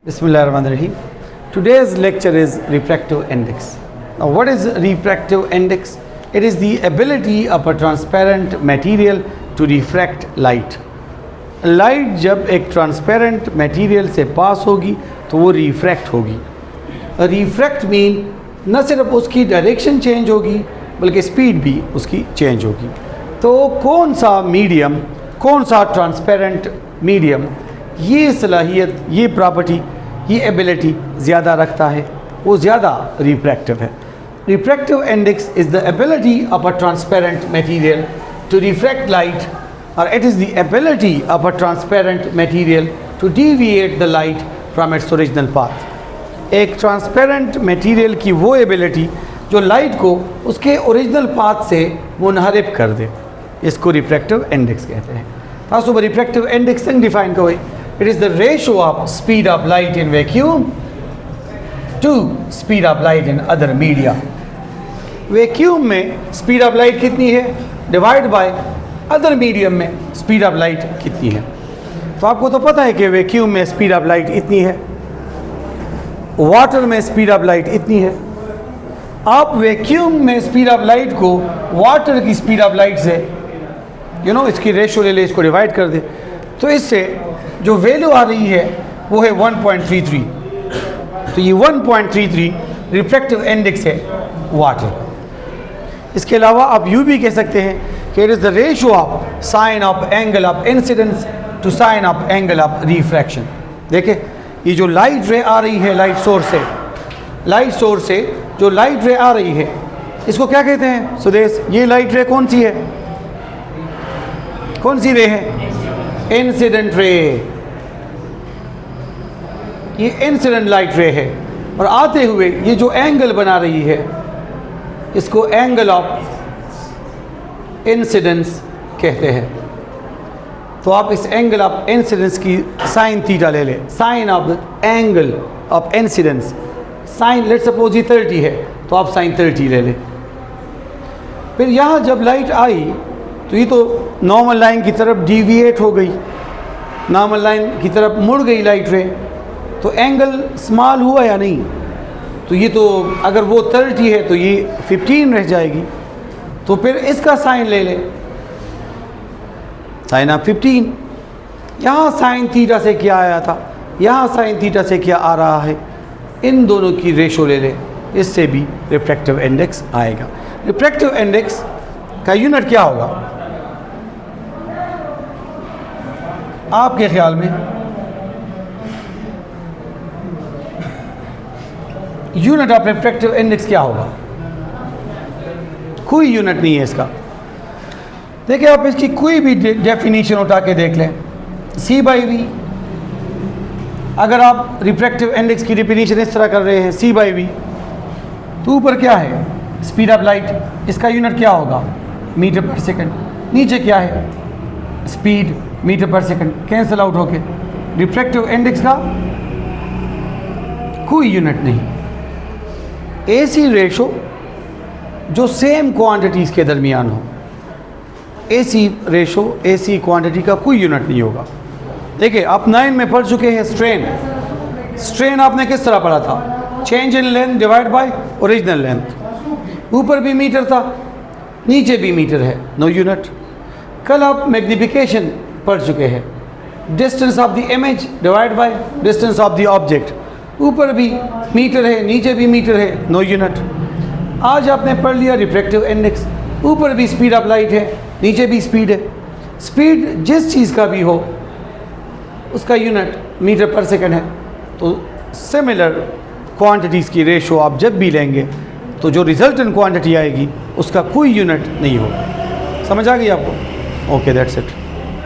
Bismillahirrahmanirrahim. Today's lecture is refractive index. Now, what is refractive index? It is the ability of a transparent material to refract light. Light जब एक transparent material से पास होगी तो वो refract होगी. Refract mean न सिर्फ उसकी डायरेक्शन चेंज होगी बल्कि स्पीड भी उसकी चेंज होगी. तो कौन सा मीडियम, कौन सा ट्रांसपेरेंट मीडियम ये सलाहियत, ये प्रॉपर्टी, ये एबिलिटी ज़्यादा रखता है, वो ज़्यादा रिफ्रैक्टिव है. Refractive index is the ability of a transparent material to refract light, or it is the ability of a transparent material to deviate the light from its original path. एक transparent material की वो ability जो light को उसके original path से मुनहरिफ कर दे, इसको refractive index कहते हैं. तासुब रिफ्रैक्टिव इंडेक्स डिफाइन करें. It is the ratio of speed of light in vacuum to speed of light in other media. Vacuum में स्पीड ऑफ लाइट कितनी है डिवाइड बाय अदर मीडियम में स्पीड ऑफ लाइट कितनी है. तो आपको तो पता है कि वैक्यूम में स्पीड ऑफ लाइट इतनी है, वाटर में स्पीड ऑफ लाइट इतनी है. आप वैक्यूम में स्पीड ऑफ लाइट को वाटर की स्पीड ऑफ लाइट से इसकी रेशो ले ले, इसको डिवाइड कर दे, तो इससे जो वैल्यू आ रही है वो है 1.33. तो ये 1.33 रिफ्रैक्टिव इंडेक्स है वाटर. इसके अलावा आप यूँ भी कह सकते हैं कि it is the ratio of sine of angle of incidence to sine of angle of refraction. देखिए ये जो लाइट रे आ रही है लाइट सोर्स से जो लाइट रे आ रही है इसको क्या कहते हैं सुदेश? ये लाइट रे कौन सी है, कौन सी रे है? Incident ray. ये इंसिडेंट लाइट रे है और आते हुए ये जो एंगल बना रही है इसको एंगल ऑफ इंसिडेंस कहते हैं. तो आप इस एंगल ऑफ इंसिडेंस की साइन थीटा ले लें. Sine of the angle of incidence, sine let suppose ये 30 है तो आप साइन 30 ले लें. फिर यहाँ जब लाइट आई तो ये तो नॉर्मल लाइन की तरफ डिविएट हो गई, नॉर्मल लाइन की तरफ मुड़ गई लाइट रे, तो एंगल स्मॉल हुआ या नहीं? तो ये तो अगर वो 30 है तो ये 15 रह जाएगी. तो फिर इसका साइन ले ले, साइन ऑफ 15. यहाँ साइन थीटा से क्या आया था, यहाँ साइन थीटा से क्या आ रहा है, इन दोनों की रेशो ले ले, इससे भी रिफ्रैक्टिव इंडेक्स आएगा. रिफ्रैक्टिव इंडेक्स का यूनिट क्या होगा आपके ख्याल में? यूनिट ऑफ रिफ्रैक्टिव इंडेक्स क्या होगा? कोई यूनिट नहीं है इसका. देखिए आप इसकी कोई भी डेफिनेशन उठा के देख लें, C/V. अगर आप रिफ्रैक्टिव इंडेक्स की डेफिनेशन इस तरह कर रहे हैं C/V, तो ऊपर क्या है? Speed of light. इसका यूनिट क्या होगा? मीटर पर सेकंड. नीचे क्या है? स्पीड मीटर पर सेकंड. कैंसिल आउट होके रिफ्रैक्टिव इंडेक्स का कोई यूनिट नहीं. ऐसी रेशो जो सेम क्वांटिटीज़ के दरमियान हो, ऐसी रेशो, ऐसी क्वांटिटी का कोई यूनिट नहीं होगा. देखिए आप 9 में पढ़ चुके हैं स्ट्रेन. स्ट्रेन आपने किस तरह पढ़ा था? Change in length divide by original length. ऊपर भी मीटर था, नीचे भी मीटर है, नो यूनिट. कल आप मैग्निफिकेशन पढ़ चुके हैं. Distance of the image divide by distance of the object. ऊपर भी मीटर है, नीचे भी मीटर है, नो यूनिट. आज आपने पढ़ लिया रिफ्रैक्टिव इंडेक्स. ऊपर भी स्पीड ऑफ लाइट है, नीचे भी स्पीड है. स्पीड जिस चीज़ का भी हो उसका यूनिट मीटर पर सेकंड है. तो सिमिलर क्वांटिटीज़ की रेशो आप जब भी लेंगे तो जो रिजल्टेंट क्वांटिटी आएगी उसका कोई यूनिट नहीं होगा. समझ आ गई आपको? Okay, that's it.